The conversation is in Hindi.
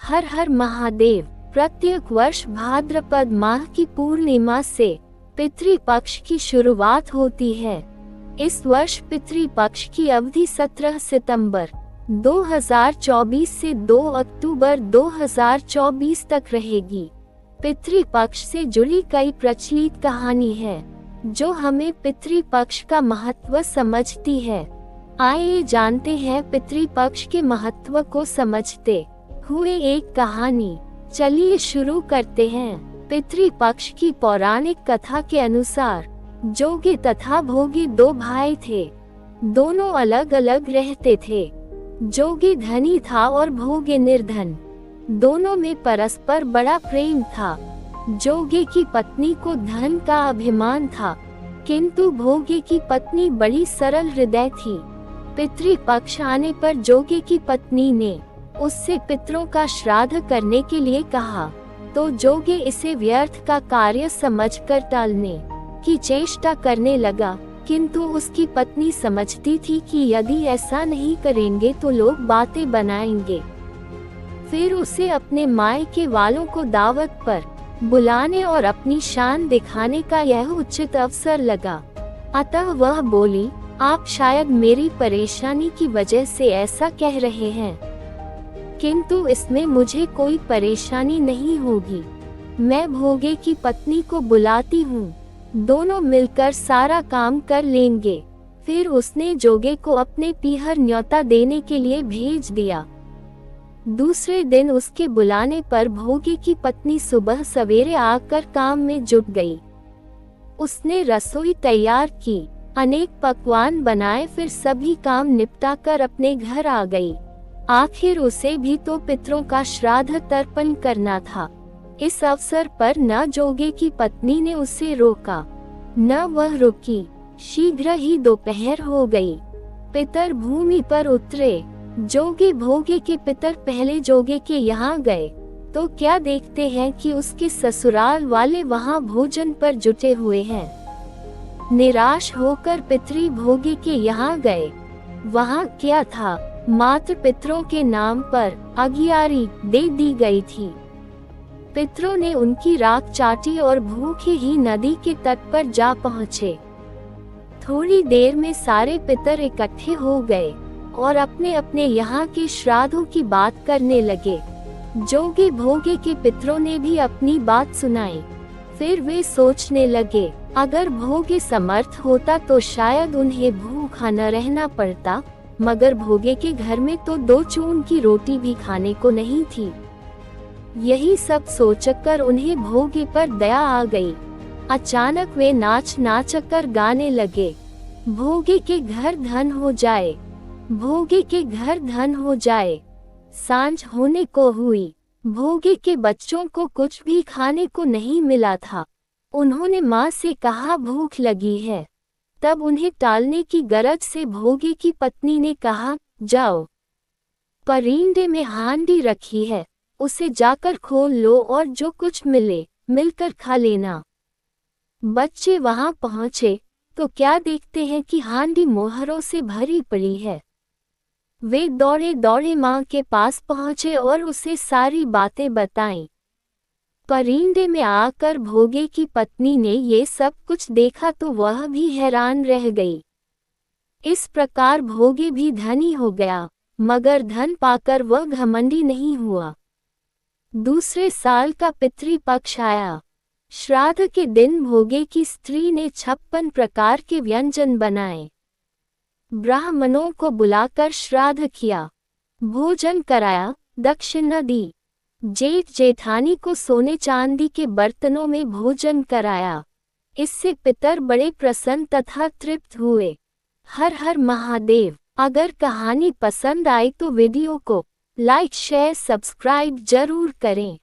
हर हर महादेव। प्रत्येक वर्ष भाद्रपद माह की पूर्णिमा से पितृपक्ष की शुरुआत होती है। इस वर्ष पितृपक्ष की अवधि 17 सितंबर 2024 से 2 अक्टूबर 2024 तक रहेगी। पितृपक्ष से जुड़ी कई प्रचलित कहानी है जो हमें पितृपक्ष का महत्व समझती है। आइए जानते हैं पितृपक्ष के महत्व को समझते हुए एक कहानी। चलिए शुरू करते हैं। पितृपक्ष की पौराणिक कथा के अनुसार जोगी तथा भोगी दो भाई थे। दोनों अलग अलग रहते थे। जोगी धनी था और भोगी निर्धन। दोनों में परस्पर बड़ा प्रेम था। जोगी की पत्नी को धन का अभिमान था, किंतु भोगी की पत्नी बड़ी सरल हृदय थी। पितृपक्ष आने पर जोगी की पत्नी ने उससे पितरों का श्राद्ध करने के लिए कहा, तो जोगी इसे व्यर्थ का कार्य समझकर टालने की चेष्टा करने लगा, किंतु उसकी पत्नी समझती थी कि यदि ऐसा नहीं करेंगे तो लोग बातें बनाएंगे। फिर उसे अपने मायके वालों को दावत पर बुलाने और अपनी शान दिखाने का यह उचित अवसर लगा। अतः वह बोली, आप शायद मेरी परेशानी की वजह से ऐसा कह रहे हैं, किंतु इसमें मुझे कोई परेशानी नहीं होगी। मैं भोगे की पत्नी को बुलाती हूँ, दोनों मिलकर सारा काम कर लेंगे। फिर उसने जोगे को अपने पीहर न्योता देने के लिए भेज दिया। दूसरे दिन उसके बुलाने पर भोगी की पत्नी सुबह सवेरे आकर काम में जुट गई। उसने रसोई तैयार की, अनेक पकवान बनाए, फिर सभी काम निपटाकर अपने घर आ गई। आखिर उसे भी तो पितरों का श्राद्ध तर्पण करना था। इस अवसर पर न जोगे की पत्नी ने उसे रोका, न वह रुकी। शीघ्र ही दोपहर हो गई। पितर भूमि पर उतरे। जोगी भोगे के पितर पहले जोगे के यहाँ गए तो क्या देखते हैं कि उसके ससुराल वाले वहाँ भोजन पर जुटे हुए हैं। निराश होकर पितरी भोगे के यहाँ गए। वहाँ क्या था, मात्र पितरों के नाम पर अगियारी दे दी गई थी। पितरों ने उनकी राख चाटी और भूखे ही नदी के तट पर जा पहुँचे। थोड़ी देर में सारे पितर इकट्ठे हो गए और अपने अपने यहाँ के श्राद्धों की बात करने लगे। जोगी भोगे के पितरों ने भी अपनी बात सुनाई। फिर वे सोचने लगे, अगर भोगे समर्थ होता तो शायद उन्हें भूखा न रहना पड़ता, मगर भोगे के घर में तो 2 चून की रोटी भी खाने को नहीं थी। यही सब सोचकर उन्हें भोगे पर दया आ गई। अचानक वे नाच नाचकर गाने लगे, भोगे के घर धन हो जाए, भोगे के घर धन हो जाए। सांझ होने को हुई। भोगे के बच्चों को कुछ भी खाने को नहीं मिला था। उन्होंने माँ से कहा, भूख लगी है। तब उन्हें टालने की गरज से भोगे की पत्नी ने कहा, जाओ, परिंदे में हांडी रखी है, उसे जाकर खोल लो और जो कुछ मिले मिलकर खा लेना। बच्चे वहां पहुंचे तो क्या देखते हैं कि हांडी मोहरों से भरी पड़ी है। वे दौड़े दौड़े माँ के पास पहुंचे और उसे सारी बातें बताईं। परिंदे में आकर भोगे की पत्नी ने ये सब कुछ देखा तो वह भी हैरान रह गई। इस प्रकार भोगे भी धनी हो गया, मगर धन पाकर वह घमंडी नहीं हुआ। दूसरे साल का पितृपक्ष आया। श्राद्ध के दिन भोगे की स्त्री ने 56 प्रकार के व्यंजन बनाए। ब्राह्मणों को बुलाकर श्राद्ध किया, भोजन कराया, दक्षिणा दी। जेठ जेठानी को सोने चांदी के बर्तनों में भोजन कराया। इससे पितर बड़े प्रसन्न तथा तृप्त हुए। हर हर महादेव। अगर कहानी पसंद आई तो वीडियो को लाइक शेयर सब्सक्राइब जरूर करें।